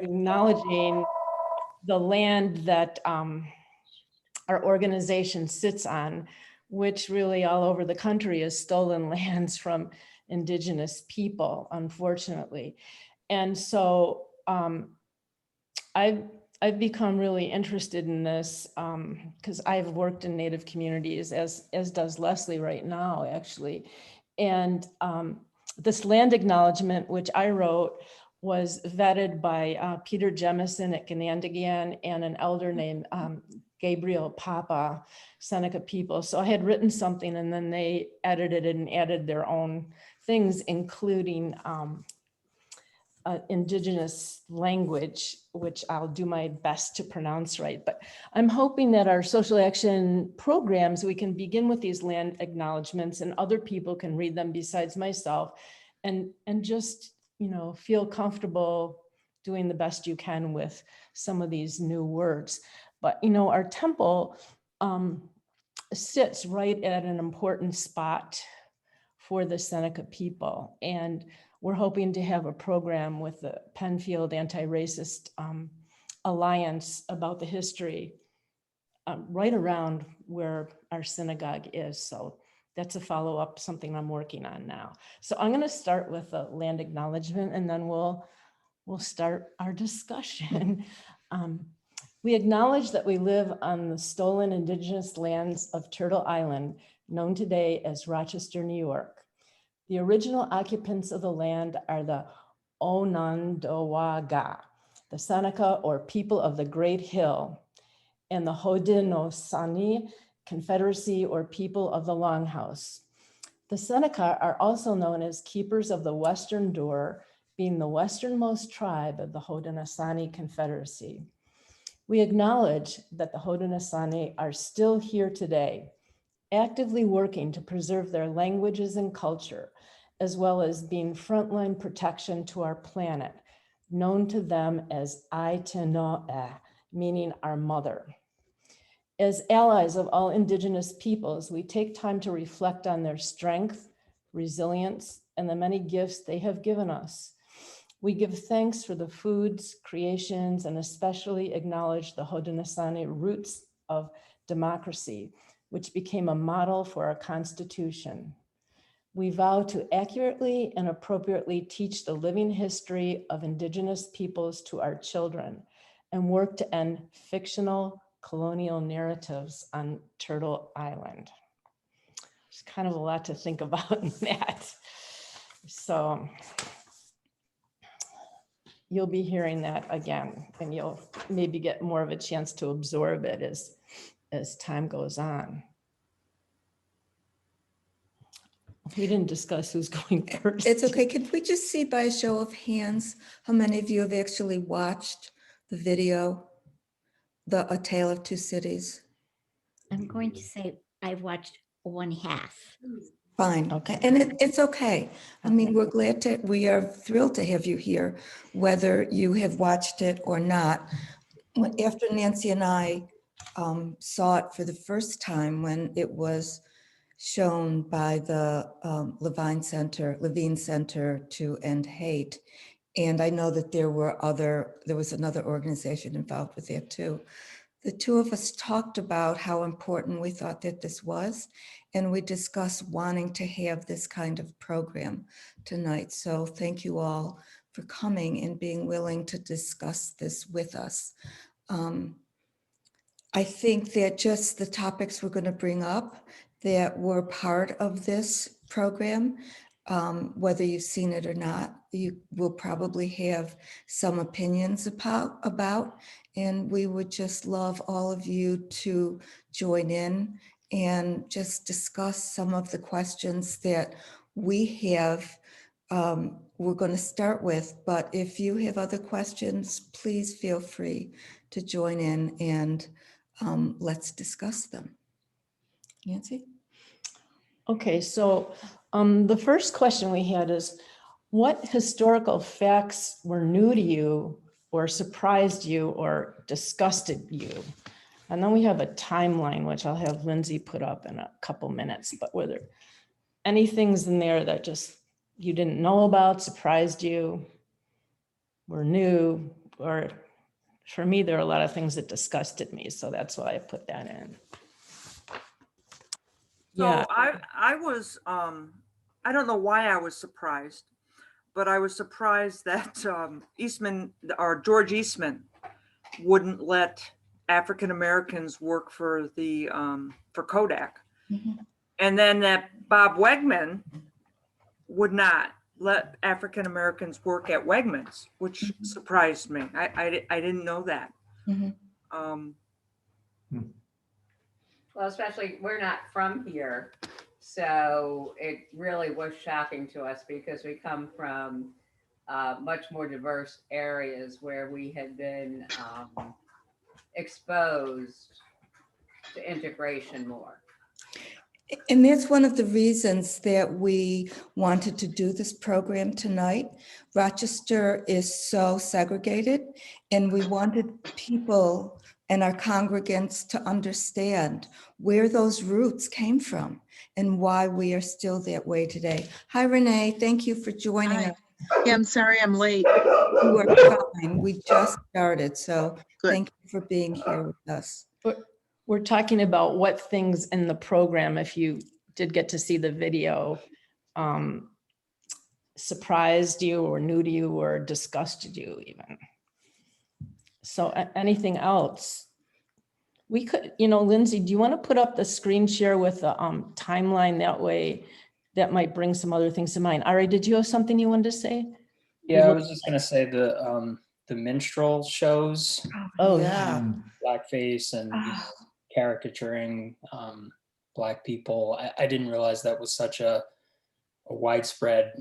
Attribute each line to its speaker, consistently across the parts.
Speaker 1: acknowledging the land that our organization sits on, which really all over the country is stolen lands from Indigenous people, unfortunately. And so I've become really interested in this because I've worked in Native communities, as does Leslie right now, actually. And this land acknowledgement, which I wrote, was vetted by Peter Jemison at Ganandagan and an elder named Gabriel Papa, Seneca people. So I had written something and then they edited it and added their own things, including Indigenous language, which I'll do my best to pronounce right. But I'm hoping that our social action programs, we can begin with these land acknowledgements and other people can read them besides myself, and just, you know, feel comfortable doing the best you can with some of these new words. But, you know, our temple sits right at an important spot for the Seneca people. And we're hoping to have a program with the Penfield Anti-Racist Alliance about the history right around where our synagogue is. So that's a follow-up, something I'm working on now. So I'm going to start with a land acknowledgement and then we'll start our discussion. We acknowledge that we live on the stolen Indigenous lands of Turtle Island, known today as Rochester, New York. The original occupants of the land are the Onondaga, the Seneca or people of the Great Hill, and the Haudenosaunee Confederacy or people of the Longhouse. The Seneca are also known as keepers of the Western Door, being the westernmost tribe of the Haudenosaunee Confederacy. We acknowledge that the Haudenosaunee are still here today, actively working to preserve their languages and culture, as well as being frontline protection to our planet, known to them as Aitino'e, meaning our mother. As allies of all Indigenous peoples, we take time to reflect on their strength, resilience, and the many gifts they have given us. We give thanks for the foods, creations, and especially acknowledge the Haudenosaunee roots of democracy, which became a model for our Constitution. We vow to accurately and appropriately teach the living history of Indigenous peoples to our children and work to end fictional colonial narratives on Turtle Island. There's kind of a lot to think about in that. So you'll be hearing that again, and you'll maybe get more of a chance to absorb it as time goes on. We didn't discuss who's going first.
Speaker 2: It's okay. Could we just see by a show of hands how many of you have actually watched the video, A Tale of Two Cities?
Speaker 3: I'm going to say I've watched one half.
Speaker 2: Fine.
Speaker 1: Okay.
Speaker 2: And it's okay. I mean, we are thrilled to have you here, whether you have watched it or not. After Nancy and I saw it for the first time when it was shown by the Levine Center to End Hate. And I know that there was another organization involved with that too. The two of us talked about how important we thought that this was, and we discussed wanting to have this kind of program tonight. So thank you all for coming and being willing to discuss this with us. I think that just the topics we're going to bring up that were part of this program, whether you've seen it or not, you will probably have some opinions about, and we would just love all of you to join in and just discuss some of the questions that we have. We're going to start with, but if you have other questions, please feel free to join in and let's discuss them. Nancy?
Speaker 1: Okay, so the first question we had is, what historical facts were new to you or surprised you or disgusted you? And then we have a timeline, which I'll have Lindsay put up in a couple minutes, but were there any things in there that just you didn't know about, surprised you, were new, or for me, there are a lot of things that disgusted me. So that's why I put that in. Yeah,
Speaker 4: So I was, I don't know why I was surprised, but I was surprised that Eastman, or George Eastman, wouldn't let African Americans work for the for Kodak,
Speaker 2: Mhm.
Speaker 4: and then that Bob Wegman would not let African Americans work at Wegmans, which surprised me. I didn't know that.
Speaker 2: Mhm.
Speaker 4: Um,
Speaker 5: Well, especially we're not from here. So it really was shocking to us because we come from much more diverse areas where we had been exposed to integration more.
Speaker 2: And that's one of the reasons that we wanted to do this program tonight. Rochester is so segregated, and we wanted people and our congregants to understand where those roots came from and why we are still that way today. Hi, Renee. Thank you for joining
Speaker 6: Hi.
Speaker 2: us.
Speaker 6: Yeah, I'm sorry I'm late.
Speaker 2: You are fine. We just started, so
Speaker 6: Good.
Speaker 2: thank you for being here with us.
Speaker 1: we're talking about what things in the program, if you did get to see the video, surprised you or new to you or disgusted you even. So anything else? We could, Lindsay, do you want to put up the screen share with the timeline? That way, that might bring some other things to mind. Ari, did you have something you wanted to say?
Speaker 7: Yeah, I was just gonna say the minstrel shows,
Speaker 1: Oh,
Speaker 2: Yeah.
Speaker 7: blackface and
Speaker 2: Ah.
Speaker 7: caricaturing black people. I didn't realize that was such a widespread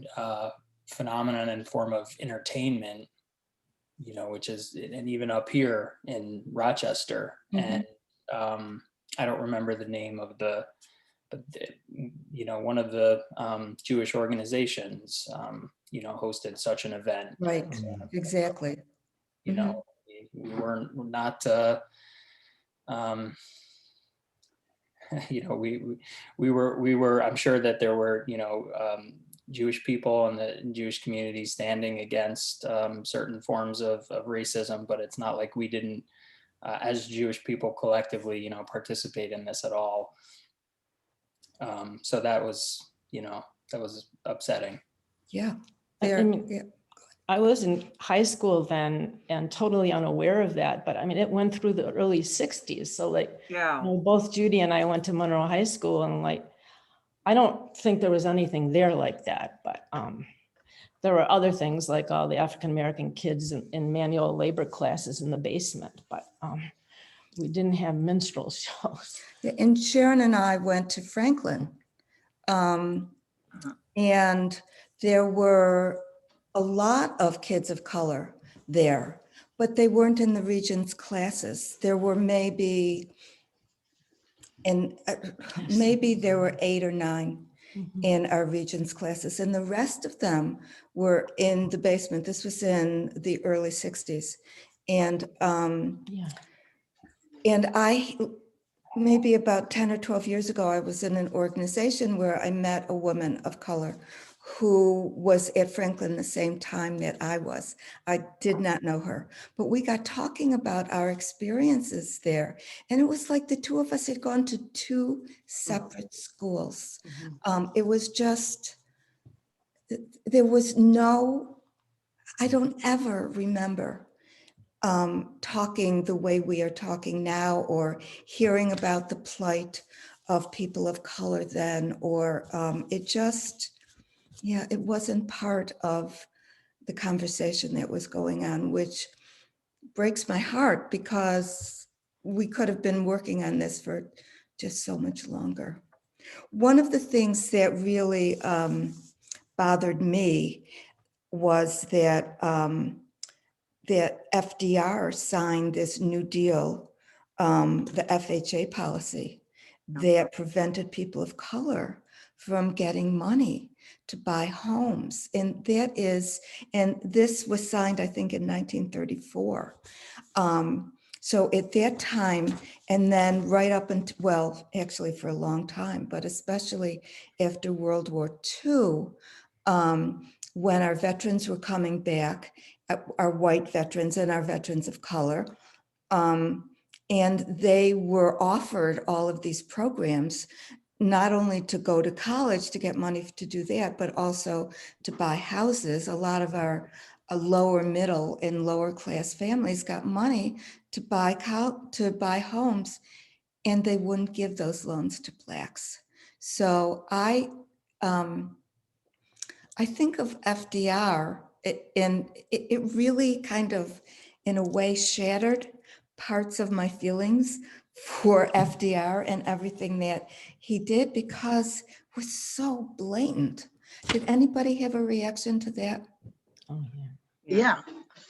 Speaker 7: phenomenon and form of entertainment, which is, and even up here in Rochester.
Speaker 2: Mhm.
Speaker 7: And I don't remember the name of one of the Jewish organizations, hosted such an event.
Speaker 2: Right, exactly.
Speaker 7: You
Speaker 2: Mhm.
Speaker 7: know, we're not, we were, I'm sure that there were, Jewish people in the Jewish community standing against certain forms of racism, but it's not like we didn't, as Jewish people collectively, participate in this at all. So that was upsetting.
Speaker 2: Yeah.
Speaker 1: I
Speaker 2: There,
Speaker 1: mean,
Speaker 2: yeah.
Speaker 1: I was in high school then and totally unaware of that, but I mean, it went through the early 60s. So
Speaker 4: yeah.
Speaker 1: both Judy and I went to Monroe High School, and I don't think there was anything there like that, but there were other things like all the African-American kids in manual labor classes in the basement, but we didn't have minstrel shows.
Speaker 2: Yeah, and Sharon and I went to Franklin. And there were a lot of kids of color there, but they weren't in the Regents classes. There were maybe there were 8 or 9 in our Regents classes, and the rest of them were in the basement. This was in the early 60s. And
Speaker 1: Yeah.
Speaker 2: and maybe about 10 or 12 years ago, I was in an organization where I met a woman of color who was at Franklin the same time that I was. I did not know her, but we got talking about our experiences there. And it was like the two of us had gone to 2 separate schools. It was just, there was I don't ever remember talking the way we are talking now, or hearing about the plight of people of color then, or it wasn't part of the conversation that was going on, which breaks my heart because we could have been working on this for just so much longer. One of the things that really bothered me was that that FDR signed this New Deal, the FHA policy, that prevented people of color from getting money to buy homes. And this was signed, I think, in 1934. So at that time, and then right up until, well, actually for a long time, but especially after World War II, when our veterans were coming back, our white veterans and our veterans of color. And they were offered all of these programs, not only to go to college to get money to do that, but also to buy houses. A lot of our lower middle and lower class families got money to buy homes, and they wouldn't give those loans to Blacks. So I think of FDR, and it really kind of, in a way, shattered parts of my feelings for FDR and everything that he did, because it was so blatant. Did anybody have a reaction to that?
Speaker 1: Oh, yeah.
Speaker 6: Yeah,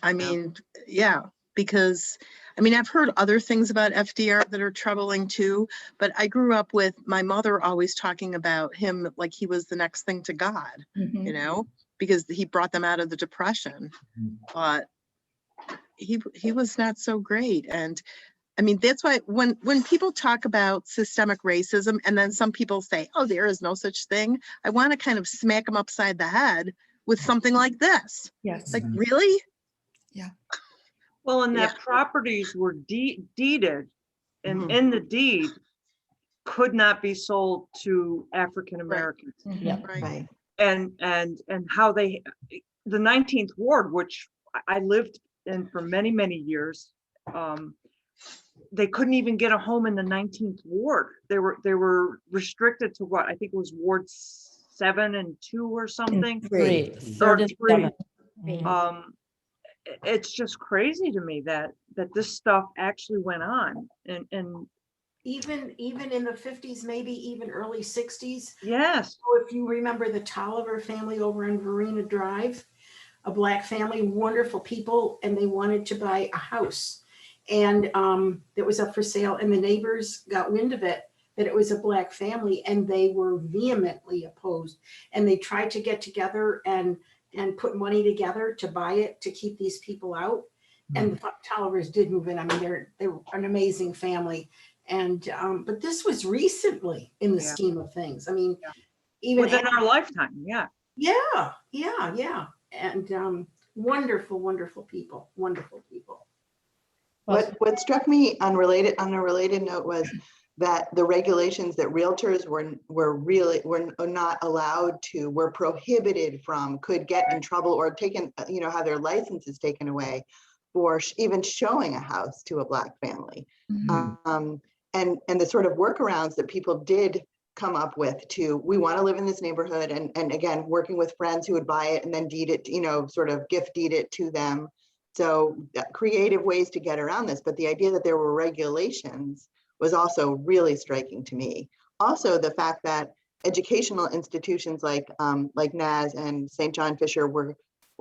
Speaker 6: I mean, yeah, because, I mean, I've heard other things about FDR that are troubling too, but I grew up with my mother always talking about him like he was the next thing to God, you know, because he brought them out of the Depression. But he was not so great. And I mean, that's why when people talk about systemic racism and then some people say, oh, there is no such thing, I want to kind of smack them upside the head with something like this.
Speaker 2: Yes.
Speaker 6: Like, really?
Speaker 2: Yeah.
Speaker 4: Well, and that
Speaker 6: Yeah.
Speaker 4: properties were deeded, and
Speaker 6: Mhm.
Speaker 4: in the deed could not be sold to African Americans.
Speaker 1: Yeah.
Speaker 6: Right.
Speaker 4: And how the 19th Ward, which I lived in for many, many years, they couldn't even get a home in the 19th Ward. They were restricted to what I think it was Ward 7 and 2 or something.
Speaker 1: Three, third and
Speaker 4: three.
Speaker 1: seventh.
Speaker 3: Three.
Speaker 1: Mhm.
Speaker 4: It's just crazy to me that this stuff actually went on, and
Speaker 8: Even in the 50s, maybe even early 60s.
Speaker 4: yes,
Speaker 8: So if you remember the Tolliver family over on Verena Drive, a Black family, wonderful people, and they wanted to buy a house. And it was up for sale, and the neighbors got wind of it, that it was a Black family, and they were vehemently opposed. And they tried to get together and put money together to buy it, to keep these people out. And the Tollivers did move in. I mean, they're an amazing family. And but this was recently in the
Speaker 4: Yeah.
Speaker 8: scheme of things. I mean,
Speaker 4: Yeah.
Speaker 8: even
Speaker 4: within our lifetime, yeah.
Speaker 8: yeah. And wonderful people.
Speaker 9: What struck me on a related note was that the regulations that realtors were prohibited from, could get in trouble or taken, have their licenses taken away for even showing a house to a Black family. And the sort of workarounds that people did come up with we want to live in this neighborhood, and again, working with friends who would buy it and then deed it, sort of gift deed it to them. So creative ways to get around this, but the idea that there were regulations was also really striking to me. Also, the fact that educational institutions like NAS and St. John Fisher were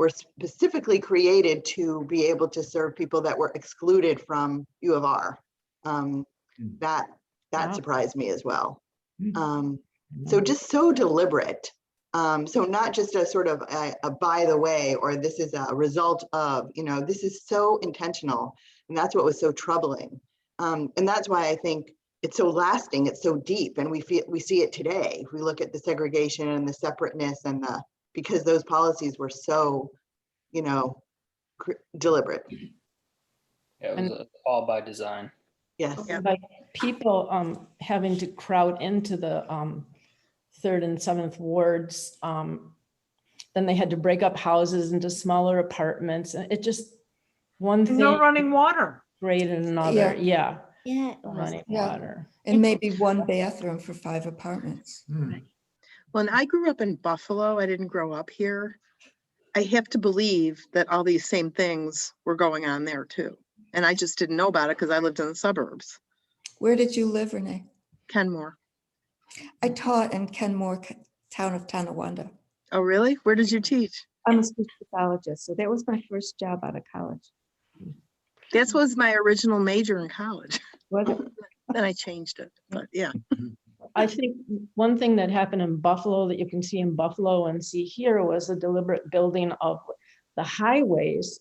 Speaker 9: specifically created to be able to serve people that were excluded from U of R. That
Speaker 1: Wow.
Speaker 9: surprised me as well. So just so deliberate. So not just a sort of a by the way, or this is a result of, this is so intentional. And that's what was so troubling. And that's why I think it's so lasting, it's so deep, and we see it today. If we look at the segregation and the separateness and because those policies were so, deliberate.
Speaker 7: Yeah, it was all by design.
Speaker 9: Yes.
Speaker 1: By people having to crowd into the 3rd and 7th wards, then they had to break up houses into smaller apartments, and it just one
Speaker 4: And
Speaker 1: thing
Speaker 4: no running water.
Speaker 1: created another. Yeah,
Speaker 3: Yeah, it was.
Speaker 1: running
Speaker 2: Yeah.
Speaker 1: water.
Speaker 2: And maybe one bathroom for 5 apartments.
Speaker 6: When I grew up in Buffalo, I didn't grow up here. I have to believe that all these same things were going on there too. And I just didn't know about it because I lived in the suburbs.
Speaker 2: Where did you live, Renee?
Speaker 6: Kenmore.
Speaker 2: I taught in Kenmore, town of Tonawanda.
Speaker 6: Oh, really? Where did you teach?
Speaker 10: I'm a speech pathologist, so that was my first job out of college.
Speaker 6: That was my original major in college.
Speaker 10: Was it?
Speaker 6: Then I changed it, but yeah.
Speaker 1: I think one thing that happened in Buffalo that you can see in Buffalo and see here was the deliberate building of the highways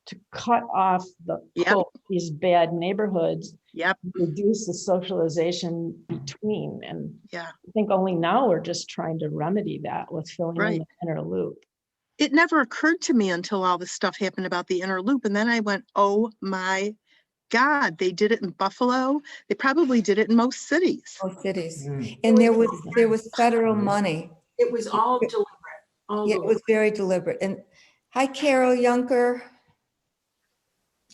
Speaker 1: to cut off the
Speaker 6: Yep.
Speaker 1: quote, these bad neighborhoods,
Speaker 6: Yep.
Speaker 1: reduce the socialization between. And
Speaker 6: Yeah.
Speaker 1: I think only now we're just trying to remedy that with filling in
Speaker 6: Right.
Speaker 1: the inner loop.
Speaker 6: It never occurred to me until all this stuff happened about the inner loop. And then I went, oh my God, they did it in Buffalo. They probably did it in most cities.
Speaker 2: Both cities.
Speaker 1: Mm.
Speaker 2: And there
Speaker 8: was-
Speaker 2: was federal money.
Speaker 8: It was all deliberate, all
Speaker 2: Yeah, it was
Speaker 8: deliberate.
Speaker 2: very deliberate. And hi, Carol Yunker.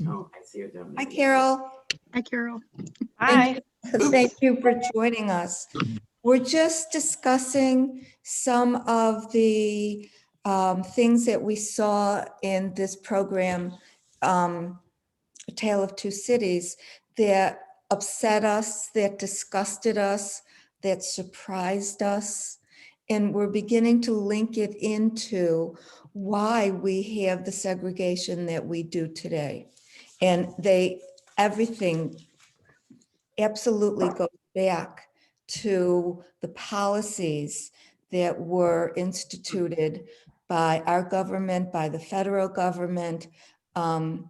Speaker 8: Oh, I see it down
Speaker 2: Hi,
Speaker 8: there.
Speaker 2: Carol.
Speaker 6: Hi, Carol.
Speaker 1: Hi.
Speaker 2: Thank you for joining us. We're just discussing some of the things that we saw in this program, A Tale of Two Cities, that upset us, that disgusted us, that surprised us. And we're beginning to link it into why we have the segregation that we do today. And everything absolutely goes back to the policies that were instituted by our government, by the federal government, from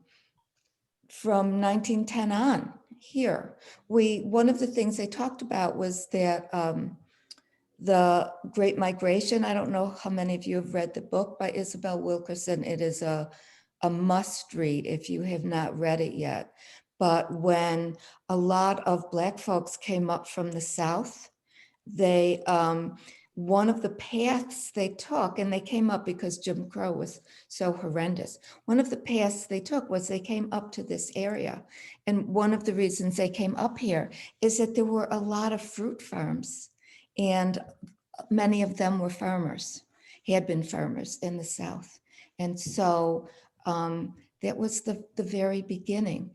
Speaker 2: 1910 on here. One of the things they talked about was that the Great Migration. I don't know how many of you have read the book by Isabel Wilkerson. It is a must read if you have not read it yet. But when a lot of Black folks came up from the South, they one of the paths they took, and they came up because Jim Crow was so horrendous. One of the paths they took was they came up to this area. And one of the reasons they came up here is that there were a lot of fruit farms, and many of them were farmers, had been farmers in the South. And so that was the very beginning.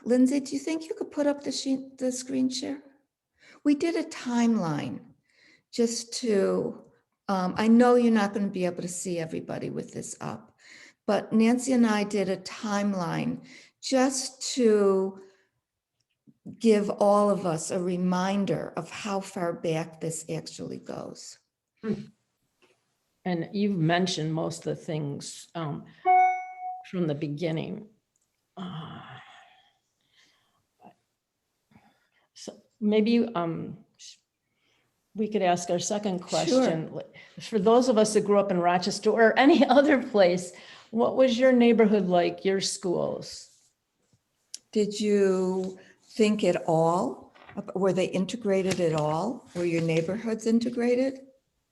Speaker 2: Lindsay, do you think you could put up the screen share? We did a timeline just to, I know you're not going to be able to see everybody with this up, but Nancy and I did a timeline just to give all of us a reminder of how far back this actually goes.
Speaker 1: And you've mentioned most of the things from the beginning. So maybe we could ask our second question. For those of us that grew up in Rochester or any other place, what was your neighborhood like, your schools?
Speaker 2: Did you think at all? Were they integrated at all? Were your neighborhoods integrated?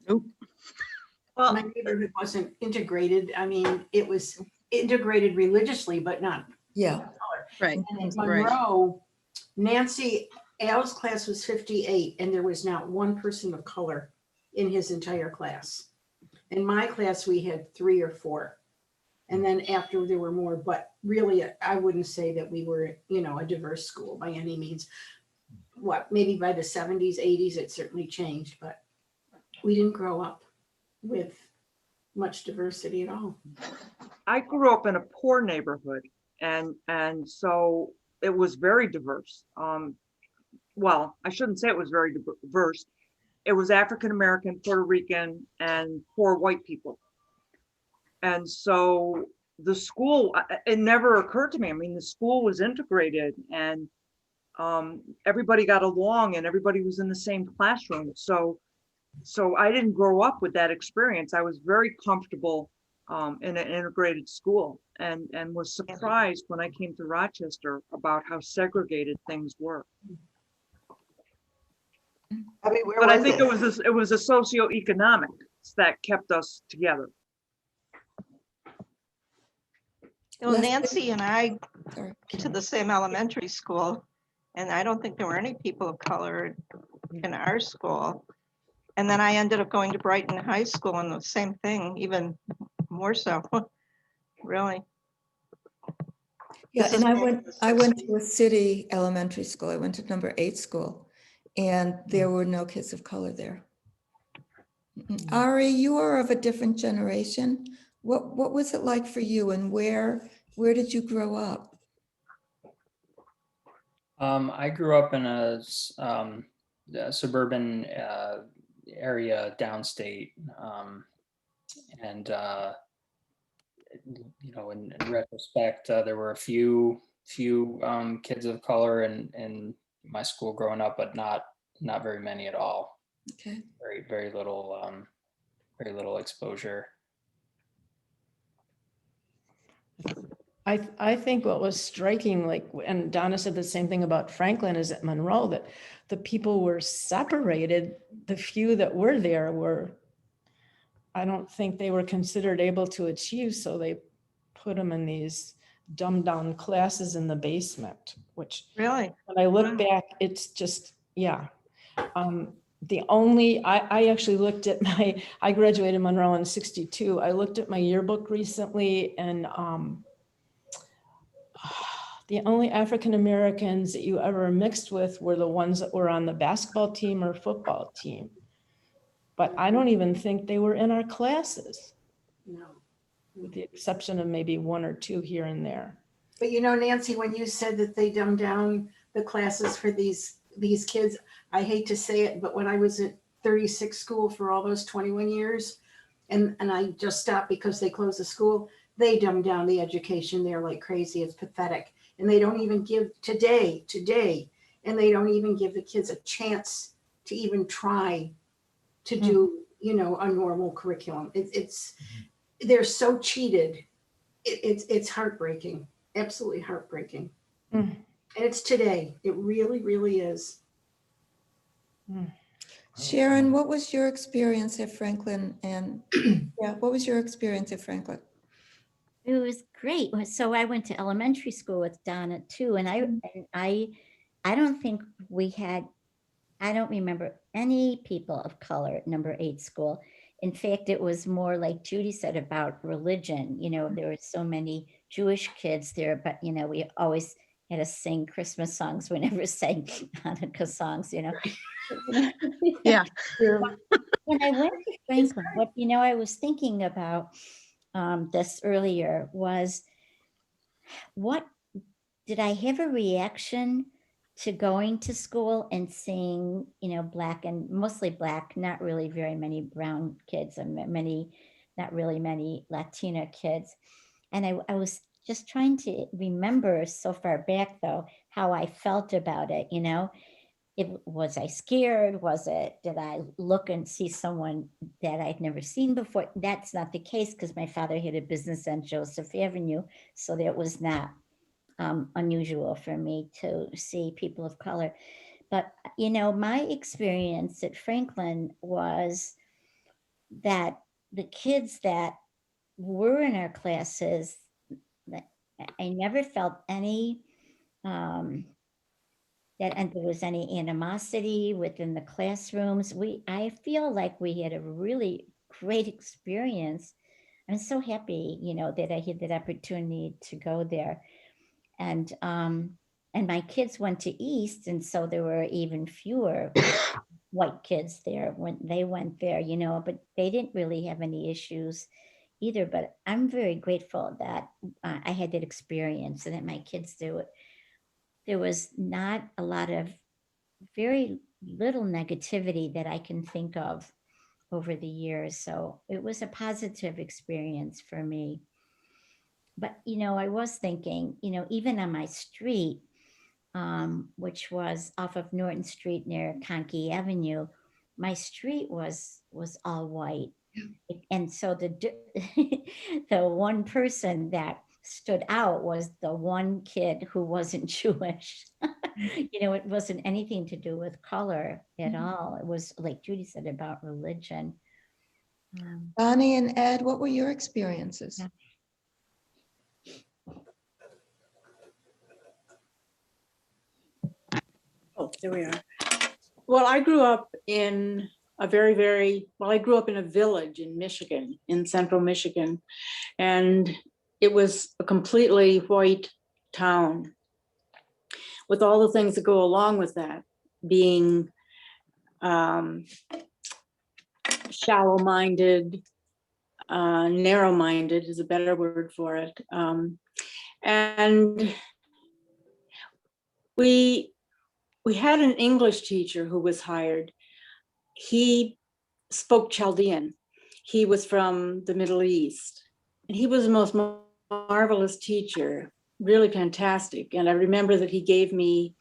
Speaker 6: Nope.
Speaker 4: Well,
Speaker 8: My neighborhood wasn't integrated. I mean, it was integrated religiously, but not.
Speaker 2: Yeah.
Speaker 6: Right.
Speaker 8: And in
Speaker 6: Right.
Speaker 8: Monroe, Nancy, Al's class was 58, and there was not one person of color in his entire class. In my class, we had 3 or 4. And then after there were more, but really, I wouldn't say that we were, a diverse school by any means. Maybe by the 70s, 80s, it certainly changed, but we didn't grow up with much diversity at all.
Speaker 4: I grew up in a poor neighborhood, and so it was very diverse. Well, I shouldn't say it was very diverse. It was African American, Puerto Rican, and poor white people. And so the school, it never occurred to me. I mean, the school was integrated, and everybody got along, and everybody was in the same classroom. So I didn't grow up with that experience. I was very comfortable in an integrated school, and was surprised when I came to Rochester about how segregated things were.
Speaker 9: I mean, where
Speaker 4: But I
Speaker 9: was
Speaker 4: think
Speaker 9: this?
Speaker 4: it was a socioeconomic that kept us together.
Speaker 11: Well,
Speaker 2: Leslie?
Speaker 11: Nancy and I
Speaker 2: Sorry.
Speaker 11: went to the same elementary school, and I don't think there were any people of color in our school. And then I ended up going to Brighton High School, and the same thing, even more so, really.
Speaker 2: Yeah,
Speaker 11: This is
Speaker 2: and
Speaker 11: back in the
Speaker 2: I went
Speaker 11: 60s.
Speaker 2: to a city elementary school. I went to number 8 school, and there were no kids of color there. Ari, you are of a different generation. What was it like for you, and where did you grow up?
Speaker 7: I grew up in a suburban area downstate, and in retrospect, there were a few kids of color in my school growing up, but not very many at all.
Speaker 2: Okay.
Speaker 7: Very little exposure.
Speaker 1: I think what was striking, like, and Donna said the same thing about Franklin, is at Monroe, that the people were separated. The few that were there were, I don't think they were considered able to achieve, so they put them in these dumbed down classes in the basement, which
Speaker 11: Really?
Speaker 1: when I look back, it's just, yeah. I actually looked at I graduated Monroe in '62. I looked at my yearbook recently, and the only African-Americans that you ever mixed with were the ones that were on the basketball team or football team. But I don't even think they were in our classes,
Speaker 8: No.
Speaker 1: with the exception of maybe one or two here and there.
Speaker 8: But you know, Nancy, when you said that they dumbed down the classes for these kids, I hate to say it, but when I was at 36 school for all those 21 years, and I just stopped because they closed the school, they dumbed down the education there like crazy. It's pathetic. And they don't even give today, and they don't even give the kids a chance to even try to do, you know, a normal curriculum. They're so cheated. It's heartbreaking, absolutely heartbreaking.
Speaker 1: Mm.
Speaker 8: And it's today. It really, really is.
Speaker 2: Sharon, what was your experience at Franklin? And yeah, what was your experience at Franklin?
Speaker 3: It was great. So I went to elementary school with Donna too, and I don't think we had, I don't remember any people of color at number 8 school. In fact, it was more like Judy said about religion. You know, there were so many Jewish kids there, but you know, we always had to sing Christmas songs. We never sang Hanukkah songs, you know.
Speaker 6: Yeah.
Speaker 3: When I went to Franklin, what, you know, I was thinking about this earlier was, what did I have a reaction to going to school and seeing, you know, Black and mostly Black, not really very many brown kids, and not really many Latina kids. And I was just trying to remember so far back though, how I felt about it, you know. Was I scared? Did I look and see someone that I'd never seen before? That's not the case, because my father had a business on Joseph Avenue. So that was not unusual for me to see people of color. But, you know, my experience at Franklin was that the kids that were in our classes, I never felt any, and there was any animosity within the classrooms. I feel like we had a really great experience. I'm so happy, you know, that I had that opportunity to go there. And my kids went to East, and so there were even fewer white kids there when they went there, you know, but they didn't really have any issues either. But I'm very grateful that I had that experience and that my kids do it. There was not a lot of, very little negativity that I can think of over the years. So it was a positive experience for me. But, you know, I was thinking, you know, even on my street, which was off of Norton Street near Conkey Avenue, my street was all white. And so the one person that stood out was the one kid who wasn't Jewish. You know, it wasn't anything to do with color at all. It was, like Judy said, about religion.
Speaker 2: Bonnie and Ed, what were your experiences?
Speaker 12: Oh, there we are. Well, I grew up in a I grew up in a village in Michigan, in central Michigan, and it was a completely white town with all the things that go along with that, being shallow-minded, narrow-minded is a better word for it. And we had an English teacher who was hired. He spoke Chaldean. He was from the Middle East. And he was the most marvelous teacher, really fantastic. And I remember that he gave me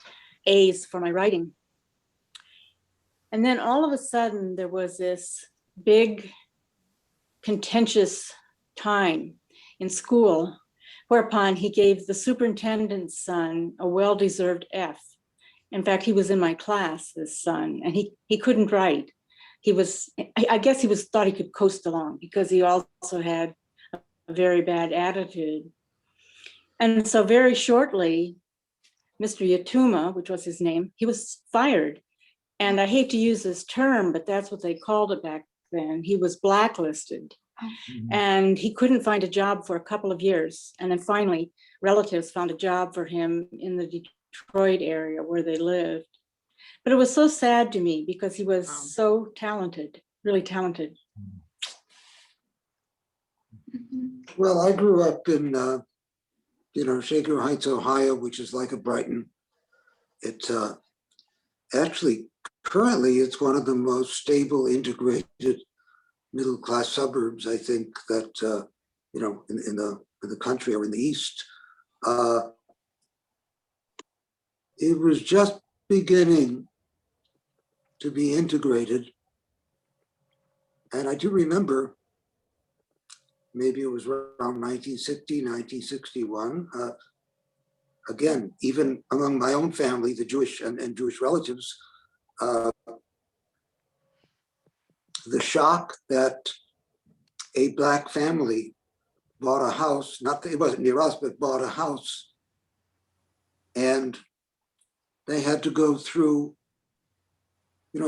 Speaker 12: A's for my writing. And then all of a sudden, there was this big, contentious time in school, whereupon he gave the superintendent's son a well-deserved F. In fact, he was in my class, this son, and he couldn't write. He was, I guess he thought he could coast along because he also had a very bad attitude. And so very shortly, Mr. Yatuma, which was his name, he was fired. And I hate to use this term, but that's what they called it back then. He was blacklisted. And he couldn't find a job for a couple of years. And then finally, relatives found a job for him in the Detroit area where they lived. But it was so sad to me because he was so talented, really talented.
Speaker 13: Well, I grew up in, Shaker Heights, Ohio, which is like a Brighton. It's actually, currently, it's one of the most stable, integrated middle-class suburbs, I think, that, in the country or in the East. It was just beginning to be integrated. And I do remember, maybe it was around 1960, 1961. Again, even among my own family, the Jewish and Jewish relatives, the shock that a Black family bought a house, not that it wasn't near us, but bought a house, and they had to go through,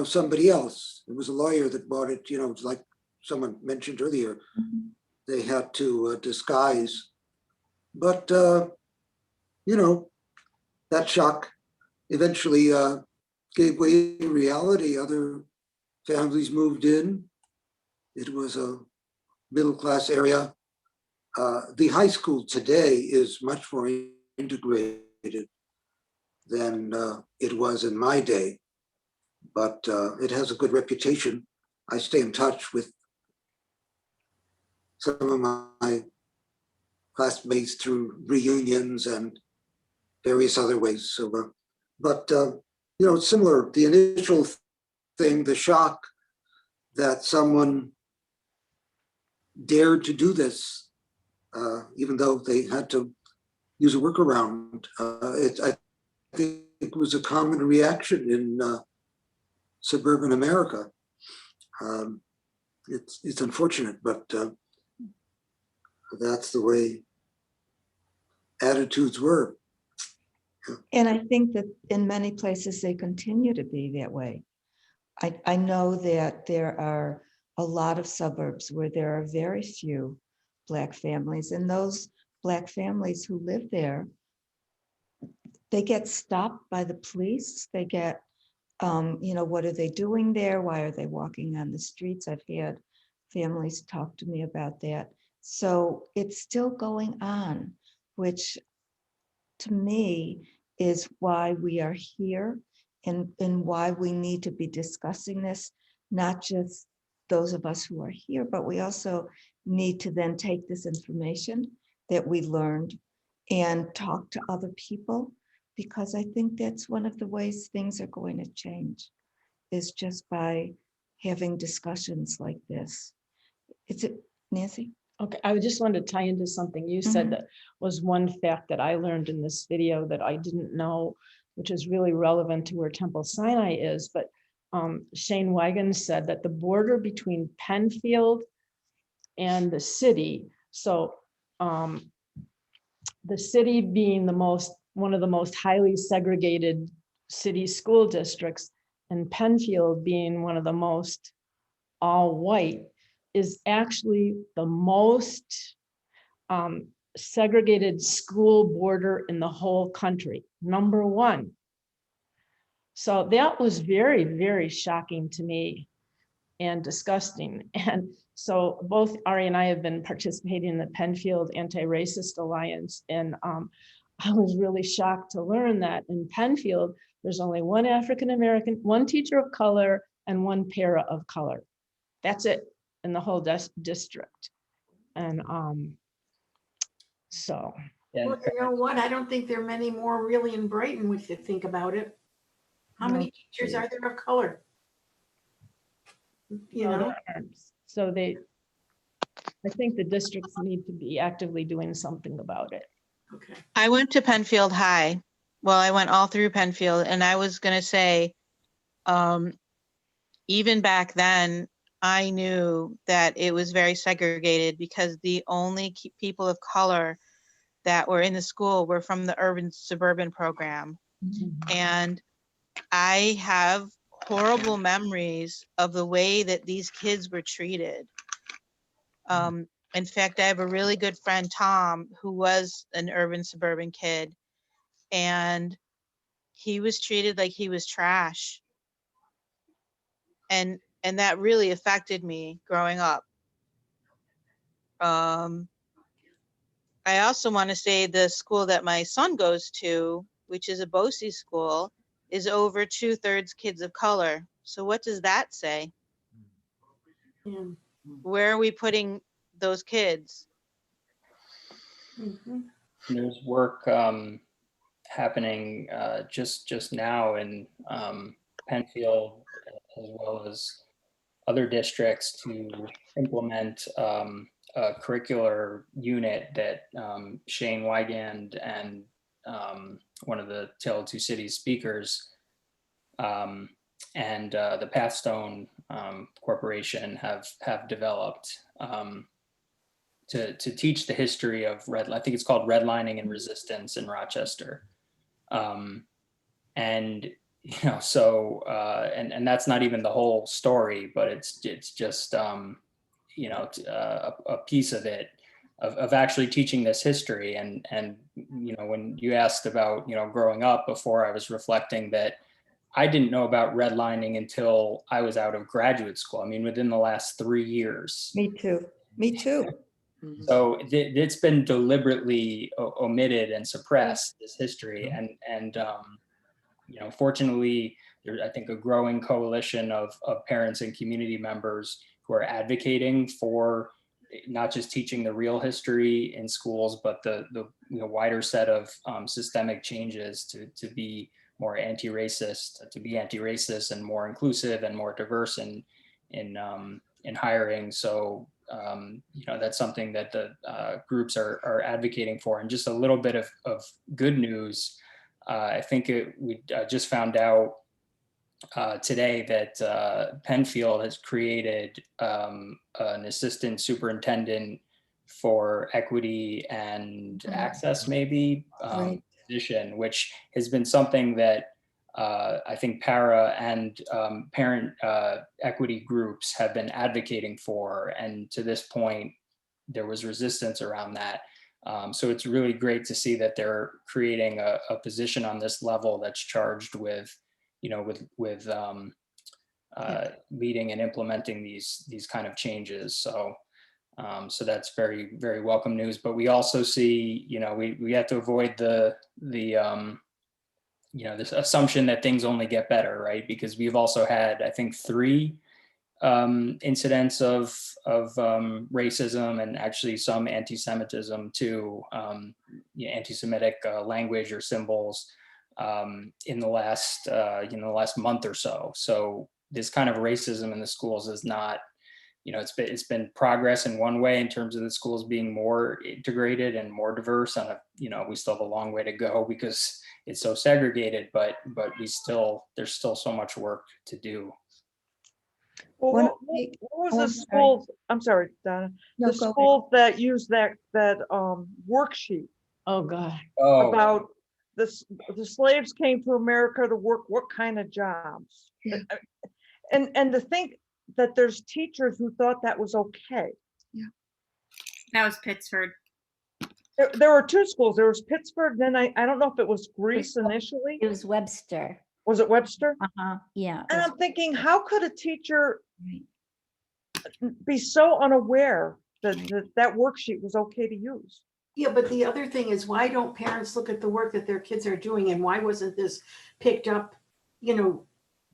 Speaker 13: somebody else. It was a lawyer that bought it, like someone mentioned earlier. They had to disguise, but that shock eventually gave way to reality. Other families moved in. It was a middle-class area. The high school today is much more integrated than it was in my day, but it has a good reputation. I stay in touch with some of my classmates through reunions and various other ways. So, it's similar. The initial thing, the shock that someone dared to do this, even though they had to use a workaround. I think it was a common reaction in suburban America. It's unfortunate, but that's the way attitudes were.
Speaker 2: And I think that in many places they continue to be that way. I know that there are a lot of suburbs where there are very few Black families, and those Black families who live there, they get stopped by the police. They get, what are they doing there? Why are they walking on the streets? I've had families talk to me about that. So it's still going on, which to me is why we are here and why we need to be discussing this, not just those of us who are here, but we also need to then take this information that we learned and talk to other people, because I think that's one of the ways things are going to change, is just by having discussions like this. Is it, Nancy?
Speaker 1: Okay, I just wanted to tie into something you said that was one fact that I learned in this video that I didn't know, which is really relevant to where Temple Sinai is. But Shane Wigan said that the border between Penfield and the city, so the city being one of the most highly segregated city school districts, and Penfield being one of the most all white, is actually the most segregated school border in the whole country, #1. So that was very, very shocking to me and disgusting. And so both Ari and I have been participating in the Penfield Anti-Racist Alliance. And I was really shocked to learn that in Penfield, there's only one African-American, one teacher of color, and one para of color. That's it in the whole district. And So,
Speaker 7: And
Speaker 8: Well, you know what? I don't think there are many more really in Brighton, if you think about it. How many teachers are there of color? You
Speaker 1: no,
Speaker 8: know,
Speaker 1: there aren't. So I think the districts need to be actively doing something about it.
Speaker 8: okay.
Speaker 14: I went to Penfield High. Well, I went all through Penfield, and I was gonna say, even back then, I knew that it was very segregated because the only people of color that were in the school were from the urban suburban program. And I have horrible memories of the way that these kids were treated. In fact, I have a really good friend, Tom, who was an urban suburban kid, and he was treated like he was trash. And that really affected me growing up. I also want to say the school that my son goes to, which is a BOCES school, is over 2/3 kids of color. So what does that say?
Speaker 8: Yeah.
Speaker 14: Where are we putting those kids?
Speaker 8: Mhm.
Speaker 7: there's work happening just now in Penfield, as well as other districts, to implement a curricular unit that Shane Wygand and one of the Tale of Two Cities speakers and the Pathstone Corporation have developed to teach the history of I think it's called redlining and resistance in Rochester. And so and that's not even the whole story, but it's just a piece of it, of actually teaching this history. And when you asked about growing up, before, I was reflecting that I didn't know about redlining until I was out of graduate school. I mean, within the last 3 years.
Speaker 2: Me too. Me too.
Speaker 7: So it's been deliberately omitted and suppressed, this history. And fortunately, there's, I think, a growing coalition of parents and community members who are advocating for not just teaching the real history in schools, but the wider set of systemic changes to be more anti-racist, and more inclusive and more diverse in hiring. So that's something that the groups are advocating for. And just a little bit of good news. I think we just found out today that Penfield has created an assistant superintendent for equity and access, maybe, position, which has been something that I think para and parent equity groups have been advocating for. And to this point, there was resistance around that. So it's really great to see that they're creating a position on this level that's charged with, leading and implementing these kind of changes. So that's very, very welcome news. But we also see, we have to avoid this assumption that things only get better, right? Because we've also had, I think, 3 incidents of racism, and actually some anti-Semitism too, anti-Semitic language or symbols in the last month or so. So this kind of racism in the schools is not, it's been progress in one way in terms of the schools being more integrated and more diverse. And we still have a long way to go because it's so segregated, but there's still so much work to do.
Speaker 15: Well, what was the schools? I'm sorry, Donna.
Speaker 2: No,
Speaker 15: the
Speaker 2: go
Speaker 15: schools that use that worksheet.
Speaker 1: Oh God.
Speaker 15: About the slaves came to America to work what kind of jobs?
Speaker 2: Yeah.
Speaker 15: And to think that there's teachers who thought that was okay.
Speaker 2: Yeah.
Speaker 16: That was Pittsford.
Speaker 15: There were 2 schools. There was Pittsford. Then I don't know if it was Greece initially.
Speaker 3: It was Webster.
Speaker 15: Was it Webster?
Speaker 3: Yeah.
Speaker 15: And I'm thinking, how could a teacher be so unaware that that worksheet was okay to use?
Speaker 8: Yeah, but the other thing is, why don't parents look at the work that their kids are doing, and why wasn't this picked up,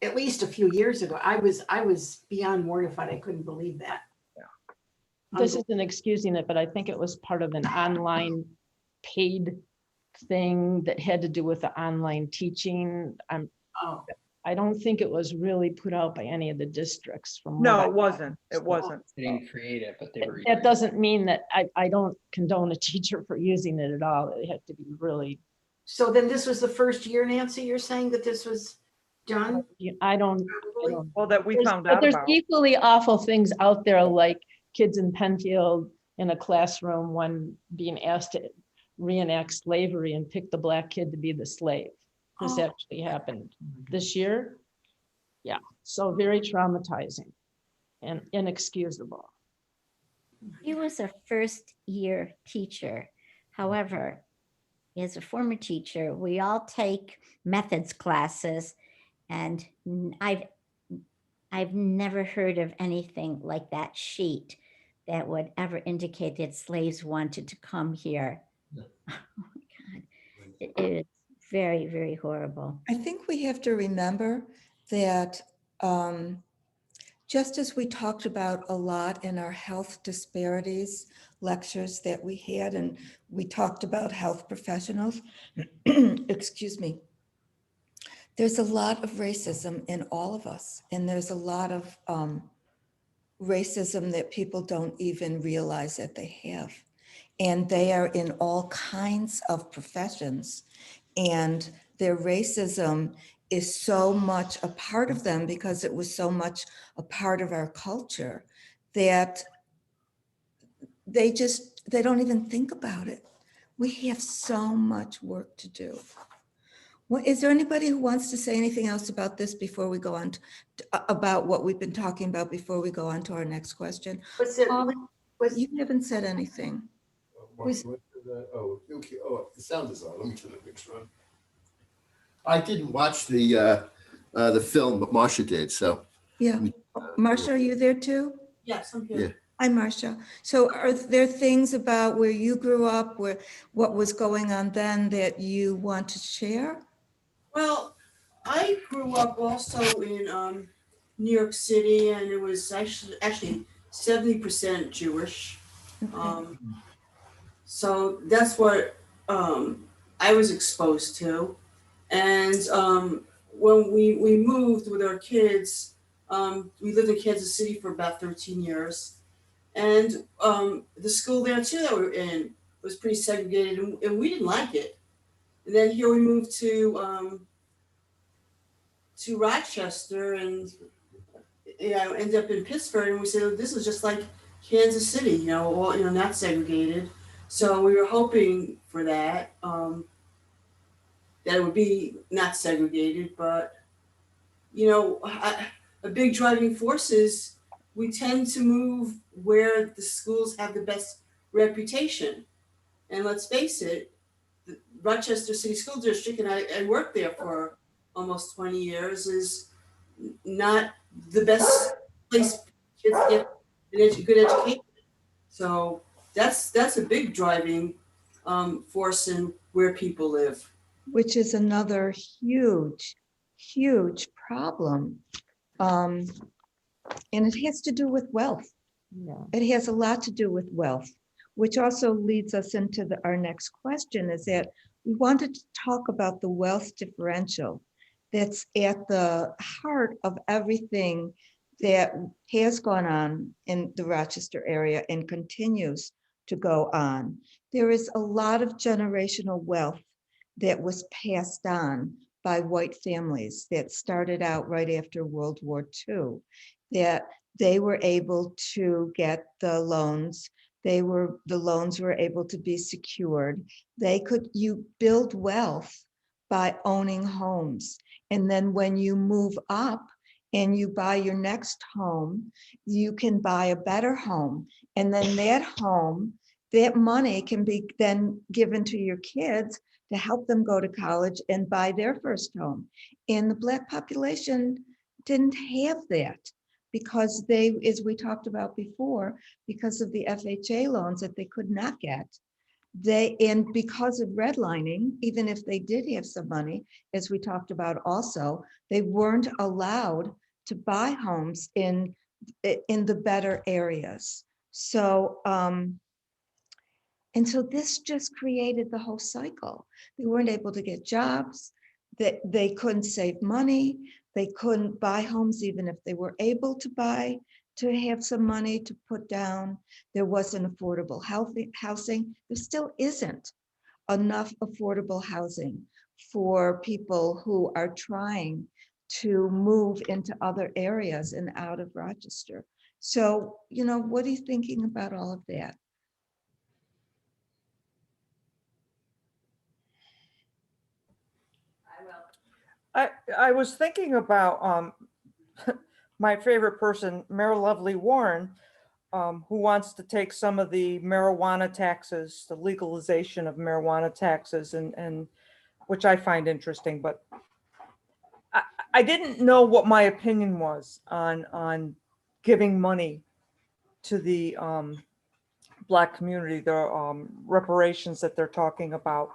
Speaker 8: at least a few years ago? I was beyond mortified. I couldn't believe that.
Speaker 1: This isn't excusing it, but I think it was part of an online paid thing that had to do with the online teaching.
Speaker 8: Oh,
Speaker 1: I don't think it was really put out by any of the districts from. what
Speaker 15: No,
Speaker 1: I-
Speaker 15: it wasn't. It wasn't.
Speaker 7: Getting creative, but they were.
Speaker 1: That doesn't mean that I don't condone a teacher for using it at all. It had to be really,
Speaker 8: so then this was the first year, Nancy, you're saying that this was done?
Speaker 1: I don't.
Speaker 15: Well, that we
Speaker 1: There's-
Speaker 15: found
Speaker 1: but
Speaker 15: out
Speaker 1: there's
Speaker 15: about.
Speaker 1: equally awful things out there, like kids in Penfield in a classroom, one being asked to reenact slavery and pick the black kid to be the slave. This
Speaker 8: Oh.
Speaker 1: actually happened this year. Yeah, so very traumatizing and inexcusable.
Speaker 3: He was a first year teacher. However, as a former teacher, we all take methods classes, and I've never heard of anything like that sheet that would ever indicate that slaves wanted to come here. Oh my God. It is very, very horrible.
Speaker 2: I think we have to remember that just as we talked about a lot in our health disparities lectures that we had, and we talked about health professionals, excuse me, there's a lot of racism in all of us. And there's a lot of racism that people don't even realize that they have. And they are in all kinds of professions. And their racism is so much a part of them because it was so much a part of our culture that they don't even think about it. We have so much work to do. Well, is there anybody who wants to say anything else about this before we go on about what we've been talking about before we go on to our next question?
Speaker 8: Was it,
Speaker 2: You haven't said anything.
Speaker 17: Oh, okay. Oh, the sound is on. Let me turn the mixer on. I didn't watch the film, but Marcia did. So
Speaker 2: Yeah. Marcia, are you there too?
Speaker 8: yes, I'm
Speaker 17: yeah.
Speaker 8: here.
Speaker 2: Hi, Marcia. So are there things about where you grew up, where what was going on then that you want to share?
Speaker 8: Well, I grew up also in New York City, and it was actually 70% Jewish. So that's what I was exposed to. And when we moved with our kids, we lived in Kansas City for about 13 years. And the school there too that we were in was pretty segregated, and we didn't like it. And then here we moved to Rochester, and ended up in Pittsburgh, and we said, oh, this is just like Kansas City, all not segregated. So we were hoping for that, that it would be not segregated, but a big driving force is we tend to move where the schools have the best reputation. And let's face it, the Rochester City School District, and I worked there for almost 20 years, is not the best place kids get good education. So that's a big driving force in where people live.
Speaker 2: Which is another huge, huge problem. And it has to do with wealth.
Speaker 1: Yeah.
Speaker 2: It has a lot to do with wealth, which also leads us into our next question, is that we wanted to talk about the wealth differential that's at the heart of everything that has gone on in the Rochester area and continues to go on. There is a lot of generational wealth that was passed on by white families that started out right after World War II, that they were able to get the loans. The loans were able to be secured. You build wealth by owning homes. And then when you move up and you buy your next home, you can buy a better home. And then that home, that money can be then given to your kids to help them go to college and buy their first home. And the Black population didn't have that because they, as we talked about before, because of the FHA loans that they could not get. And because of redlining, even if they did have some money, as we talked about also, they weren't allowed to buy homes in the better areas. So And so this just created the whole cycle. They weren't able to get jobs, that they couldn't save money, they couldn't buy homes even if they were able to buy, to have some money to put down. There wasn't affordable housing. There still isn't enough affordable housing for people who are trying to move into other areas and out of Rochester. So, what are you thinking about all of that?
Speaker 15: I was thinking about my favorite person, Mayor Lovely Warren, who wants to take some of the marijuana taxes, the legalization of marijuana taxes, and which I find interesting, but I didn't know what my opinion was on giving money to the Black community, the reparations that they're talking about.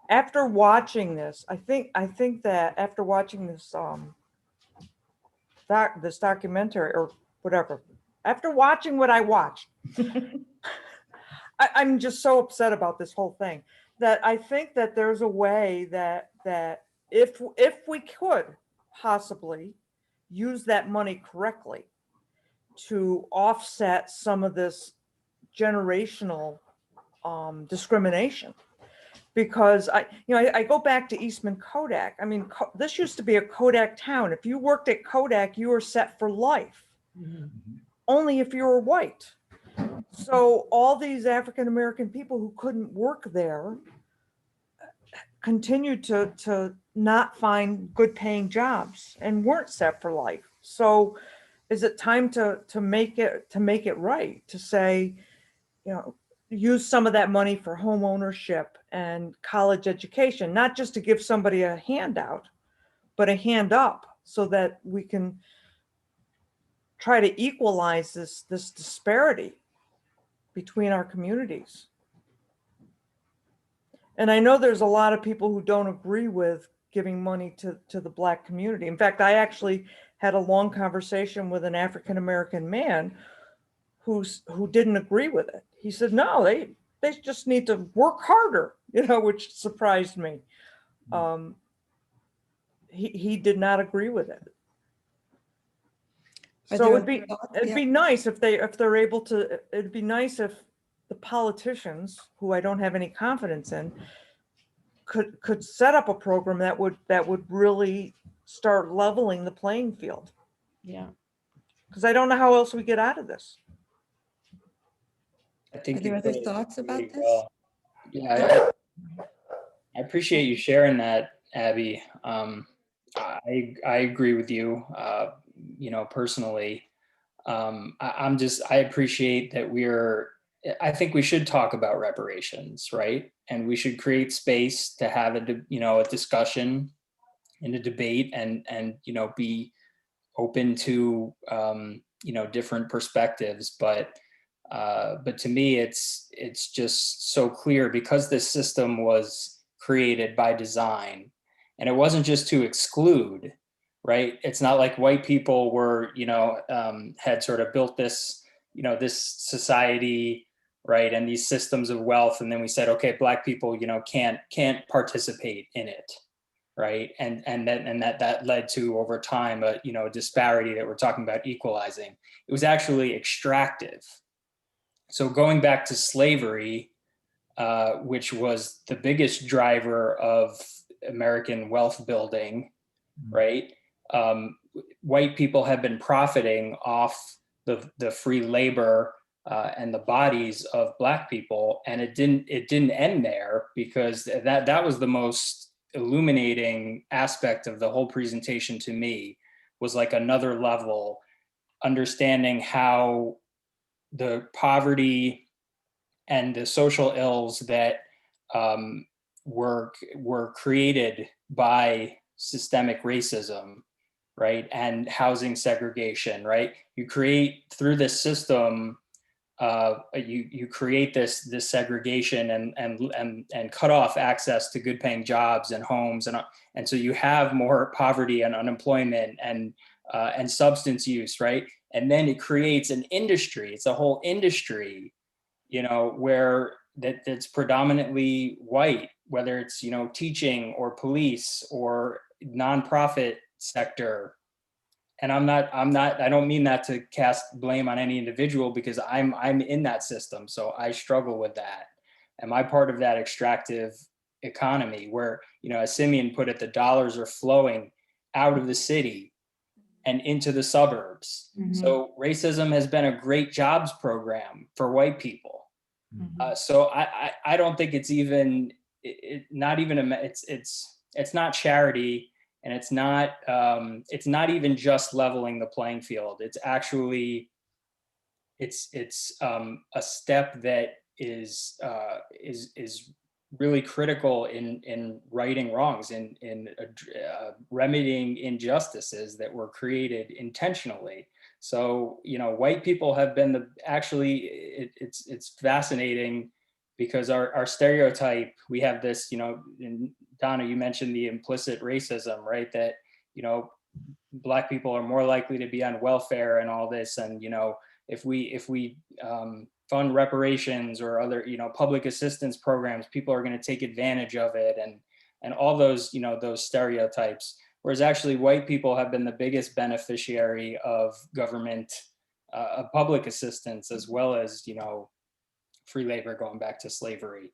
Speaker 15: After watching this, I think that after watching this this documentary or whatever, after watching what I watched, I'm just so upset about this whole thing that I think that there's a way that if we could possibly use that money correctly to offset some of this generational discrimination. Because I go back to Eastman Kodak. I mean, this used to be a Kodak town. If you worked at Kodak, you were set for life, only if you were white. So all these African-American people who couldn't work there continued to not find good paying jobs and weren't set for life. So is it time to make it right, to say, use some of that money for home ownership and college education, not just to give somebody a handout, but a hand up, so that we can try to equalize this disparity between our communities. And I know there's a lot of people who don't agree with giving money to the Black community. In fact, I actually had a long conversation with an African-American man who didn't agree with it. He said, no, they just need to work harder, which surprised me. He did not agree with it. So it'd be nice if they're able to. It'd be nice if the politicians, who I don't have any confidence in, could set up a program that would really start leveling the playing field.
Speaker 1: Yeah.
Speaker 2: Because I don't know how else we get out of this.
Speaker 7: I think
Speaker 2: Are there
Speaker 7: you
Speaker 2: other
Speaker 7: put it
Speaker 2: thoughts about
Speaker 7: really
Speaker 2: this?
Speaker 7: well. Yeah, I appreciate you sharing that, Abby. I agree with you. Personally, I appreciate that I think we should talk about reparations, right? And we should create space to have a discussion and a debate, and be open to different perspectives. But to me, it's just so clear, because this system was created by design, and it wasn't just to exclude, right? It's not like white people were, had sort of built this, this society, right, and these systems of wealth, and then we said, okay, Black people, can't participate in it, right? And that led to, over time, a disparity that we're talking about equalizing. It was actually extractive. So going back to slavery, which was the biggest driver of American wealth building, right? White people have been profiting off the free labor and the bodies of Black people, and it didn't end there, because that was the most illuminating aspect of the whole presentation to me, was like another level, understanding how the poverty and the social ills that were created by systemic racism, right, and housing segregation, right? You create, through this system, you create this segregation and cut off access to good paying jobs and homes, and so you have more poverty and unemployment and substance use, right? And then it creates an industry. It's a whole industry you know, where that's predominantly white, whether it's, you know, teaching or police or nonprofit sector. And I don't mean that to cast blame on any individual, because I'm in that system. So I struggle with that. Am I part of that extractive economy where, you know, as Simeon put it, the dollars are flowing out of the city and into the suburbs? So racism has been a great jobs program for white people. So I don't think it's even, not even, it's not charity. And it's not even just leveling the playing field. It's actually, it's a step that is really critical in righting wrongs, in remedying injustices that were created intentionally. So, you know, white people have been it's fascinating, because our stereotype, we have this, you know, Donna, you mentioned the implicit racism, right? That, you know, Black people are more likely to be on welfare and all this. And, you know, if we fund reparations or other, you know, public assistance programs, people are going to take advantage of it, and all those, you know, those stereotypes. Whereas actually white people have been the biggest beneficiary of government, of public assistance, as well as, you know, free labor going back to slavery.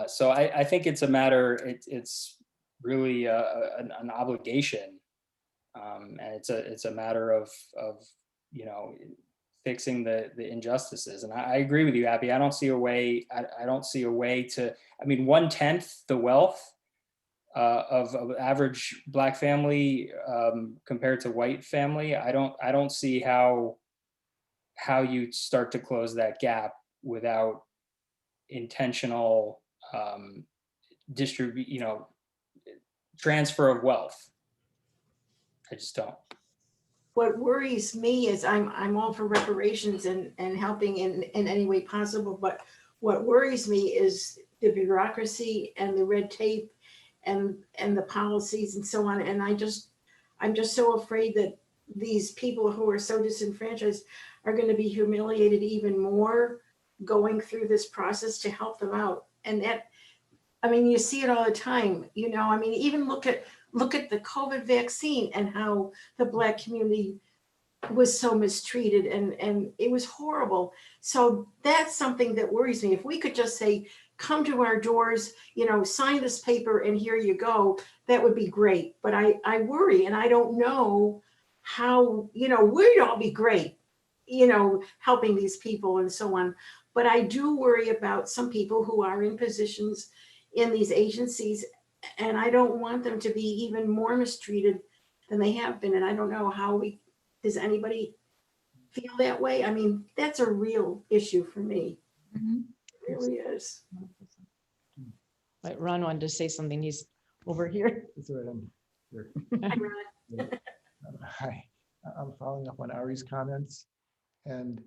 Speaker 7: So I think it's a matter, it's really an obligation. And it's a matter of, you know, fixing the injustices. And I agree with you, Abby. I don't see a way, I don't see a way to, I mean, 1/10 the wealth of average Black family compared to white family. I don't see how you start to close that gap without intentional transfer of wealth. I just don't.
Speaker 8: What worries me is I'm all for reparations and helping in any way possible, but what worries me is the bureaucracy and the red tape and the policies and so on. And I'm just so afraid that these people who are so disenfranchised are going to be humiliated even more going through this process to help them out. And that, I mean, you see it all the time, you know, I mean, even look at the COVID vaccine and how the Black community was so mistreated, and it was horrible. So that's something that worries me. If we could just say, come to our doors, you know, sign this paper and here you go, that would be great. But I worry, and I don't know how, you know, we'd all be great, you know, helping these people and so on. But I do worry about some people who are in positions in these agencies, and I don't want them to be even more mistreated than they have been. And I don't know how does anybody feel that way? I mean, that's a real issue for me. It really is.
Speaker 1: But Ron wanted to say something. He's over here.
Speaker 18: That's all right, I'm here.
Speaker 8: Hi, Ron.
Speaker 18: Hi, I'm following up on Ari's comments. And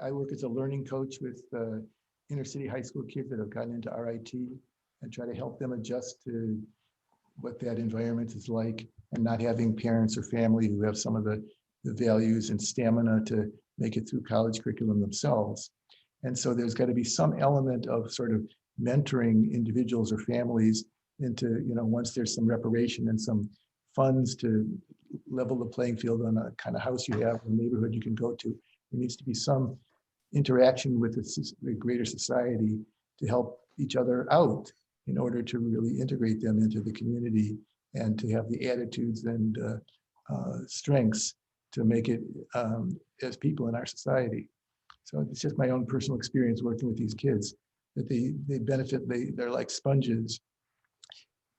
Speaker 18: I work as a learning coach with inner city high school kids that have gotten into RIT, and try to help them adjust to what that environment is like, and not having parents or family who have some of the values and stamina to make it through college curriculum themselves. And so there's got to be some element of sort of mentoring individuals or families into, you know, once there's some reparation and some funds to level the playing field on a kind of house you have, or neighborhood you can go to, there needs to be some interaction with the greater society to help each other out in order to really integrate them into the community and to have the attitudes and strengths to make it as people in our society. So it's just my own personal experience working with these kids, that they benefit, they're like sponges,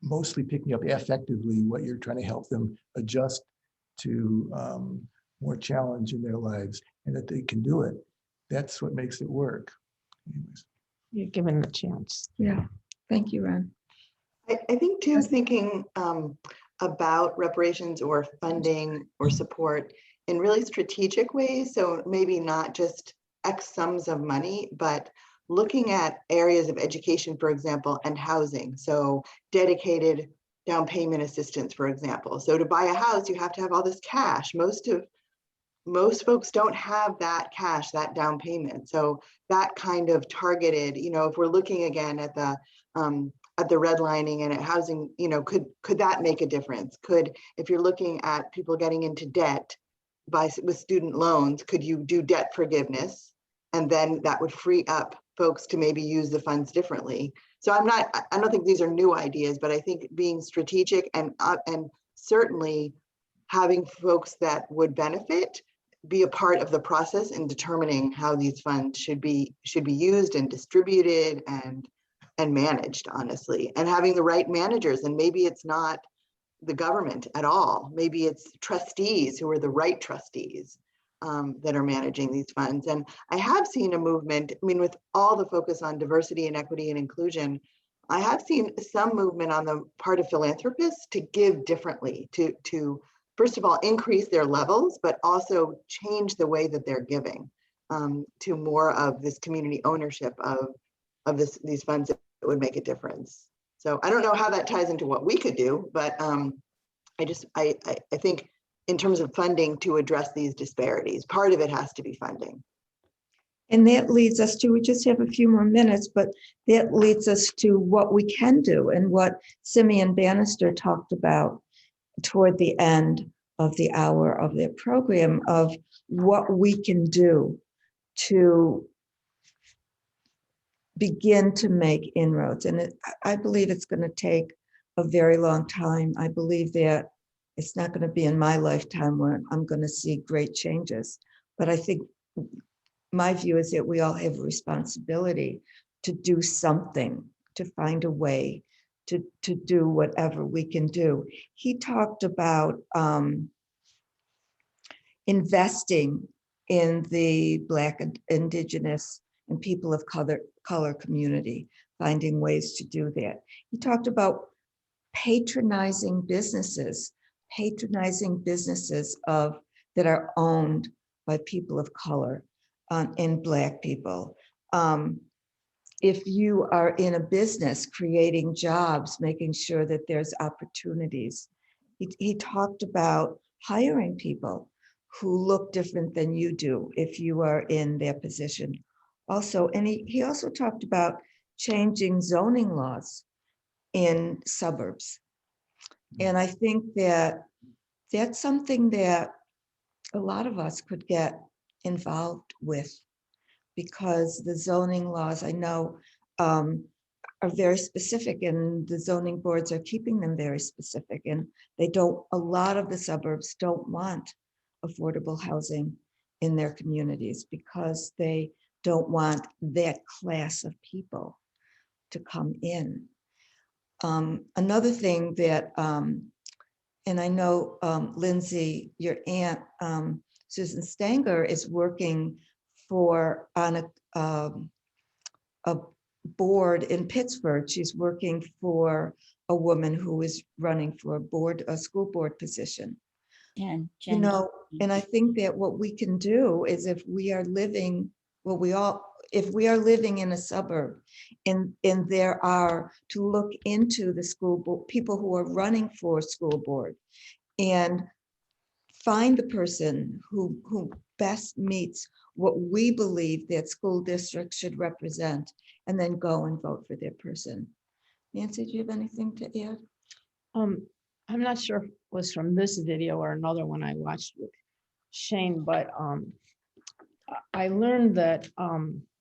Speaker 18: mostly picking up affectively what you're trying to help them adjust to more challenge in their lives, and that they can do it. That's what makes it work. Anyways.
Speaker 1: You're given the chance.
Speaker 2: Yeah, thank you, Ron.
Speaker 9: I think too, thinking about reparations or funding or support in really strategic ways. So maybe not just X sums of money, but looking at areas of education, for example, and housing. So dedicated down payment assistance, for example. So to buy a house, you have to have all this cash. Most of most folks don't have that cash, that down payment. So that kind of targeted, if we're looking again at the redlining and at housing, could that make a difference? If you're looking at people getting into debt with student loans, could you do debt forgiveness? And then that would free up folks to maybe use the funds differently. So I don't think these are new ideas, but I think being strategic and certainly having folks that would benefit be a part of the process in determining how these funds should be used and distributed and managed, honestly, and having the right managers. And maybe it's not the government at all. Maybe it's trustees who are the right trustees that are managing these funds. And I have seen a movement, with all the focus on diversity and equity and inclusion, I have seen some movement on the part of philanthropists to give differently, to first of all, increase their levels, but also change the way that they're giving to more of this community ownership of these funds that would make a difference. So I don't know how that ties into what we could do, but I think in terms of funding to address these disparities, part of it has to be funding.
Speaker 2: And that leads us to, we just have a few more minutes, but that leads us to what we can do and what Simeon Bannister talked about toward the end of the hour of their program, of what we can do to begin to make inroads. And I believe it's going to take a very long time. I believe that it's not going to be in my lifetime where I'm going to see great changes. But I think my view is that we all have a responsibility to do something, to find a way to do whatever we can do. He talked about investing in the Black, Indigenous, and people of color community, finding ways to do that. He talked about patronizing businesses that are owned by people of color and Black people. If you are in a business creating jobs, making sure that there's opportunities. He talked about hiring people who look different than you do if you are in their position. Also, and he also talked about changing zoning laws in suburbs. And I think that that's something that a lot of us could get involved with, because the zoning laws, I know, are very specific, and the zoning boards are keeping them very specific. And a lot of the suburbs don't want affordable housing in their communities because they don't want that class of people to come in. Another thing that, and I know Lindsay, your aunt, Susan Stanger, is working on a board in Pittsburgh. She's working for a woman who is running for a school board position.
Speaker 3: And
Speaker 2: And I think that what we can do is, if we are living in a suburb, and there are, to look into the school board, people who are running for school board, and find the person who best meets what we believe that school districts should represent, and then go and vote for their person. Nancy, do you have anything to add?
Speaker 1: I'm not sure if it was from this video or another one I watched with Shane, but I learned that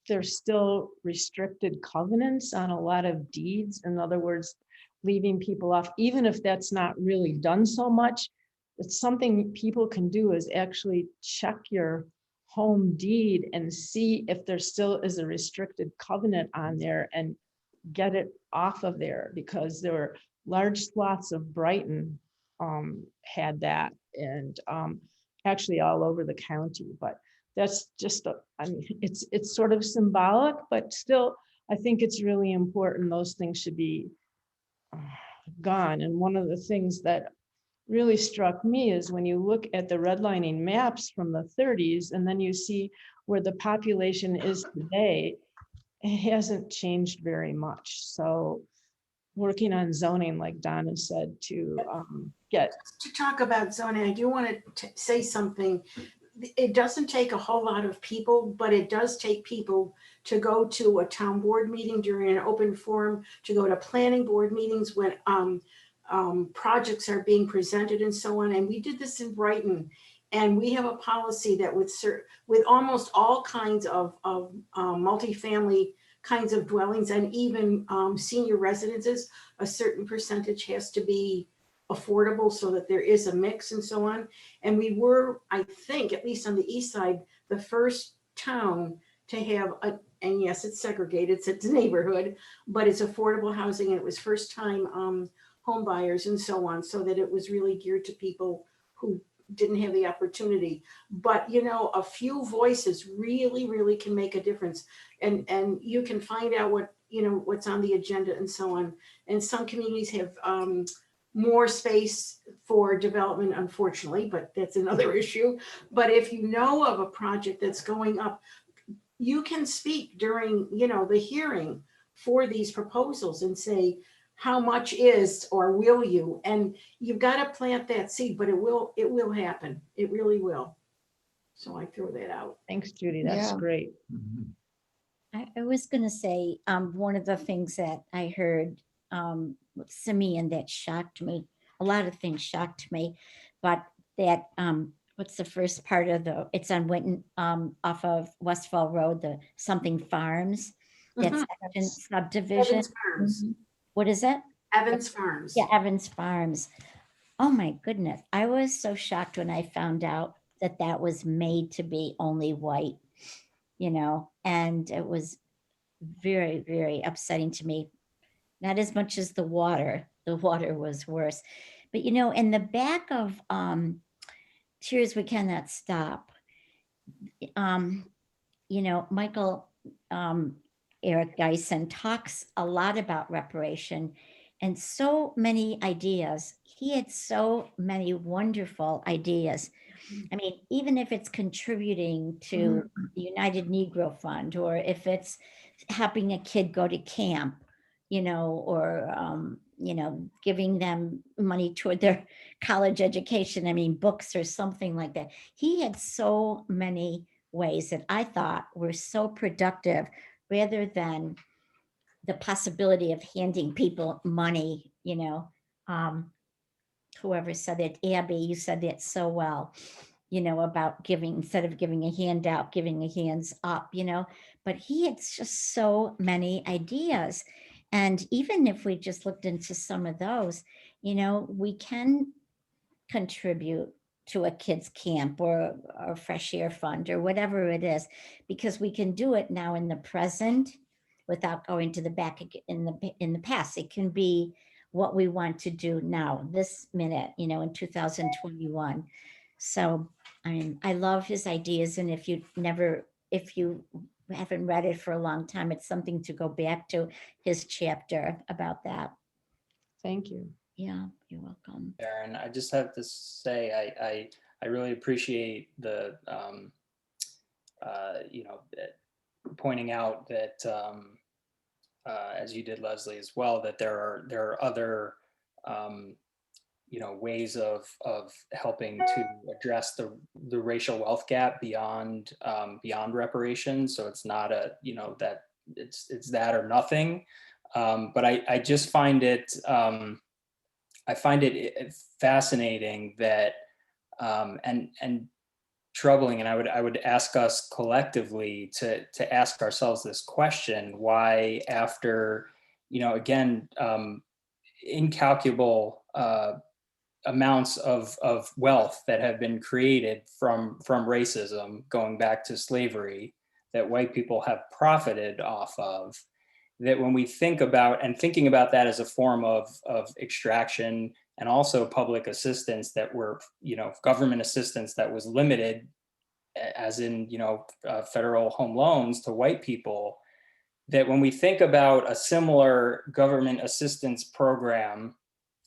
Speaker 1: there's still restricted covenants on a lot of deeds. In other words, leaving people off, even if that's not really done so much. It's something people can do, is actually check your home deed and see if there still is a restricted covenant on there and get it off of there, because there were large swaths of Brighton had that, and actually all over the county. But that's just, it's sort of symbolic, but still, I think it's really important. Those things should be gone. And one of the things that really struck me is when you look at the redlining maps from the 30s, and then you see where the population is today, it hasn't changed very much. So working on zoning, like Donna said, to
Speaker 8: To talk about zoning, I do want to say something. it doesn't take a whole lot of people, but it does take people to go to a town board meeting during an open forum, to go to planning board meetings when projects are being presented and so on. And we did this in Brighton. And we have a policy that with almost all kinds of multifamily kinds of dwellings and even senior residences, a certain percentage has to be affordable so that there is a mix and so on. And we were, I think, at least on the east side, the first town to have and yes, it's segregated, it's a neighborhood, but it's affordable housing, and it was first time home buyers and so on, so that it was really geared to people who didn't have the opportunity. But a few voices really, really can make a difference. And you can find out what's on the agenda and so on. And some communities have more space for development, unfortunately, but that's another issue. But if you know of a project that's going up, you can speak during, the hearing for these proposals and say, how much is, or will you? And you've got to plant that seed, but it will happen. It really will. So I throw that out.
Speaker 10: Thanks, Judy. That's
Speaker 2: Yeah.
Speaker 10: great.
Speaker 3: I was going to say, one of the things that I heard with Simeon that shocked me, a lot of things shocked me, but that, what's the first part of it's on Winton, off of Westfall Road, the something farms, that's Evans subdivision.
Speaker 8: Evans Farms.
Speaker 3: What is that?
Speaker 8: Evans Farms.
Speaker 3: Yeah, Evans Farms. Oh my goodness. I was so shocked when I found out that that was made to be only white, and it was very, very upsetting to me. Not as much as the water. The water was worse. But, in the back of Tears We Cannot Stop, Michael Eric Geisen talks a lot about reparation and so many ideas. He had so many wonderful ideas. I mean, even if it's contributing to the United Negro Fund, or if it's helping a kid go to camp, or, giving them money toward their college education, books or something like that. He had so many ways that I thought were so productive, rather than the possibility of handing people money, whoever said it, Abby, you said that so well, about giving, instead of giving a handout, giving a hands up, but he had just so many ideas. And even if we just looked into some of those, we can contribute to a kids camp or a fresh air fund or whatever it is, because we can do it now in the present without going to the back in the past. It can be what we want to do now, this minute, in 2021. So, I love his ideas. And if you haven't read it for a long time, it's something to go back to his chapter about that.
Speaker 10: Thank you.
Speaker 3: Yeah, you're welcome.
Speaker 7: Aaron, I just have to say, I really appreciate the, pointing out that, as you did, Leslie, as well, that there are other, ways of helping to address the racial wealth gap beyond reparations. So it's not that it's that or nothing. But I just find it, I find it fascinating that, and troubling, and I would ask us collectively to ask ourselves this question: why, after again, incalculable amounts of wealth that have been created from racism going back to slavery, that white people have profited off of, that when we think about that as a form of extraction and also public assistance that were, government assistance that was limited, as in, federal home loans to white people, that when we think about a similar government assistance program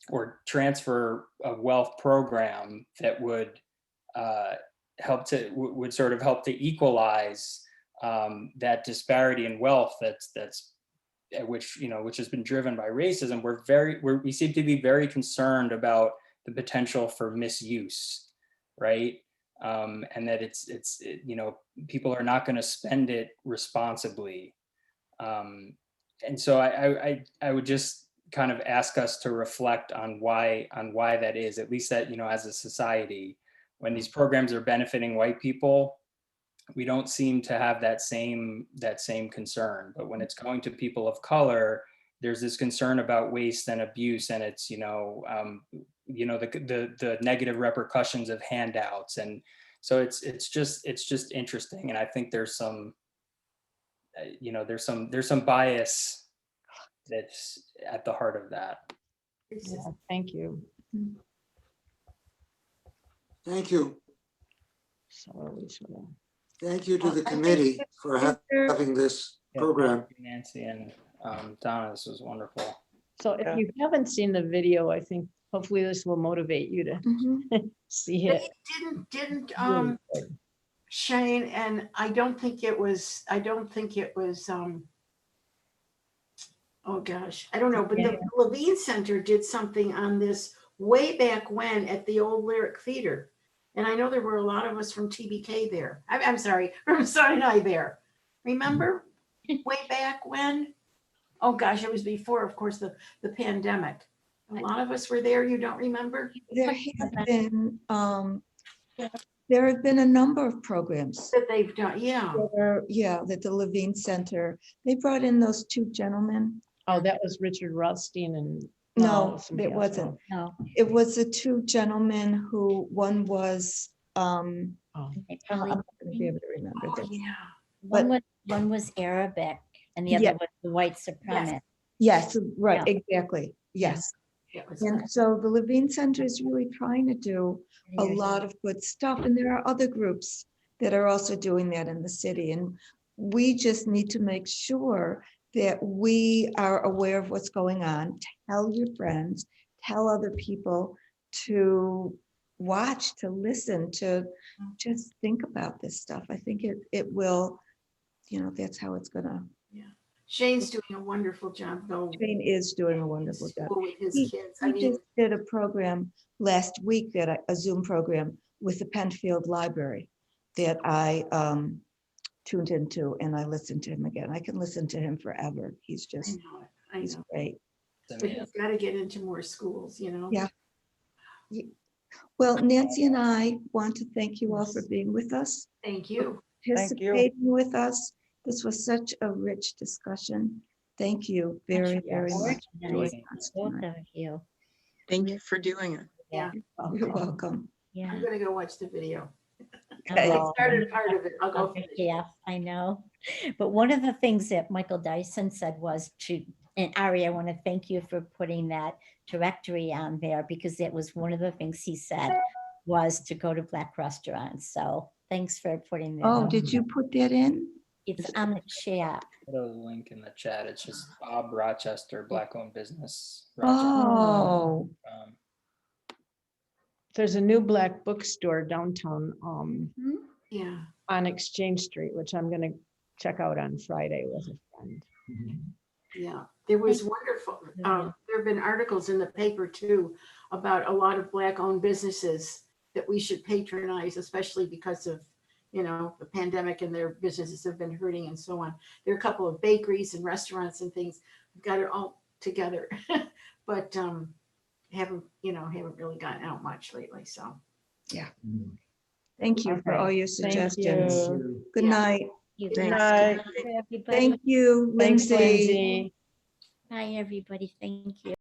Speaker 7: or transfer of wealth program that would would sort of help to equalize that disparity in wealth that's which has been driven by racism, we seem to be very concerned about the potential for misuse, right? and that you know, people are not going to spend it responsibly. And so I would just kind of ask us to reflect on why that is, at least that, you know, as a society, when these programs are benefiting white people, we don't seem to have that same concern. But when it's going to people of color, there's this concern about waste and abuse, and it's, you know, the negative repercussions of handouts. And so it's just interesting. And I think there's some, you know, there's some bias that's at the heart of that.
Speaker 1: Yeah, thank you.
Speaker 13: Thank you.
Speaker 1: So we should,
Speaker 13: Thank you to the
Speaker 2: I think
Speaker 13: committee
Speaker 2: that
Speaker 13: for
Speaker 2: there-
Speaker 13: having this
Speaker 7: Yeah,
Speaker 13: program.
Speaker 7: thank you, Nancy and Donna, this was wonderful.
Speaker 1: So if you haven't seen the video, I think hopefully this will motivate you to
Speaker 2: Mhm.
Speaker 1: see
Speaker 8: But
Speaker 1: it.
Speaker 8: it didn't,
Speaker 1: Really good.
Speaker 8: Shane, and I don't think it was, oh gosh, I don't know, but the Levine Center did something on this way back when at the old Lyric Theater. And I know there were a lot of us from TBK there. I'm sorry, from Sinai there. Remember? Way back when? Oh gosh, it was before, of course, the pandemic. A lot of us were there. You don't remember?
Speaker 2: There have been a number of programs.
Speaker 8: That they've done, yeah.
Speaker 2: That the Levine Center, they brought in those two gentlemen.
Speaker 1: Oh, that was Richard Rothstein and.
Speaker 2: No,
Speaker 1: somebody
Speaker 2: it
Speaker 1: else.
Speaker 2: wasn't.
Speaker 3: No.
Speaker 2: It was the two gentlemen who, one was, I'm
Speaker 1: Oh.
Speaker 2: not gonna be able to remember
Speaker 8: Oh,
Speaker 2: this.
Speaker 8: yeah.
Speaker 3: One was Arabic and the
Speaker 2: Yeah.
Speaker 3: other was the white supremacist.
Speaker 2: Yes, right,
Speaker 3: Yeah.
Speaker 2: exactly, yes.
Speaker 8: It was
Speaker 2: And so the Levine Center is really trying to do a
Speaker 3: Yes.
Speaker 2: lot of good stuff. And there are other groups that are also doing that in the city. And we just need to make sure that we are aware of what's going on. Tell your friends, tell other people to watch, to listen, to just think about this stuff. I think it will, you know, that's how it's gonna.
Speaker 8: Shane's doing a wonderful job though.
Speaker 2: Shane is doing a wonderful job.
Speaker 8: School with his
Speaker 2: He
Speaker 8: kids. I
Speaker 2: he
Speaker 8: mean,
Speaker 2: just did a program last week a Zoom program with the Penfield Library that I tuned into, and I listened to him again. I can listen to him forever. He's
Speaker 8: I
Speaker 2: just,
Speaker 8: know it. I
Speaker 2: he's
Speaker 8: know.
Speaker 2: great.
Speaker 8: But he's got to get into more schools, you know?
Speaker 2: Yeah. Well, Nancy and I want to thank you all for being with us,
Speaker 8: Thank you.
Speaker 2: participating with us. This was such a rich discussion. Thank you very, very much. for joining us
Speaker 3: Both
Speaker 2: tonight.
Speaker 3: of you.
Speaker 6: Thank you for doing it.
Speaker 8: Yeah.
Speaker 2: You're welcome.
Speaker 3: Yeah.
Speaker 8: I'm gonna go watch the video.
Speaker 2: Okay.
Speaker 8: I started part of it. I'll go
Speaker 3: Okay,
Speaker 8: finish.
Speaker 3: yeah, I know. But one of the things that Michael Dyson said was and Ari, I want to thank you for putting that directory on there because it was one of the things he said was to go to Black restaurants. So thanks for putting that.
Speaker 2: Oh,
Speaker 3: up.
Speaker 2: did you put that in?
Speaker 3: It's on the chat.
Speaker 7: Put a link in the chat. It's just Bob Rochester, Black-owned business. Rochester.
Speaker 2: Oh,
Speaker 1: There's a new black bookstore downtown
Speaker 8: Yeah.
Speaker 1: on Exchange Street, which I'm gonna check out on Friday with a friend.
Speaker 8: Yeah, there was wonderful, there have been articles in the paper too about a lot of Black-owned businesses that we should patronize, especially because of, you know, the pandemic and their businesses have been hurting and so on. There are a couple of bakeries and restaurants and things, we've got it all together. But haven't really gotten out much lately, so.
Speaker 2: yeah. Thank you for
Speaker 1: Okay.
Speaker 2: all your
Speaker 1: Thank
Speaker 2: suggestions.
Speaker 1: you.
Speaker 2: Good
Speaker 8: Yeah.
Speaker 2: night.
Speaker 3: Good
Speaker 15: night.
Speaker 3: Everybody.
Speaker 2: Thank you,
Speaker 1: Thanks,
Speaker 2: Lindsay.
Speaker 1: Lindsay.
Speaker 3: Bye, everybody. Thank you.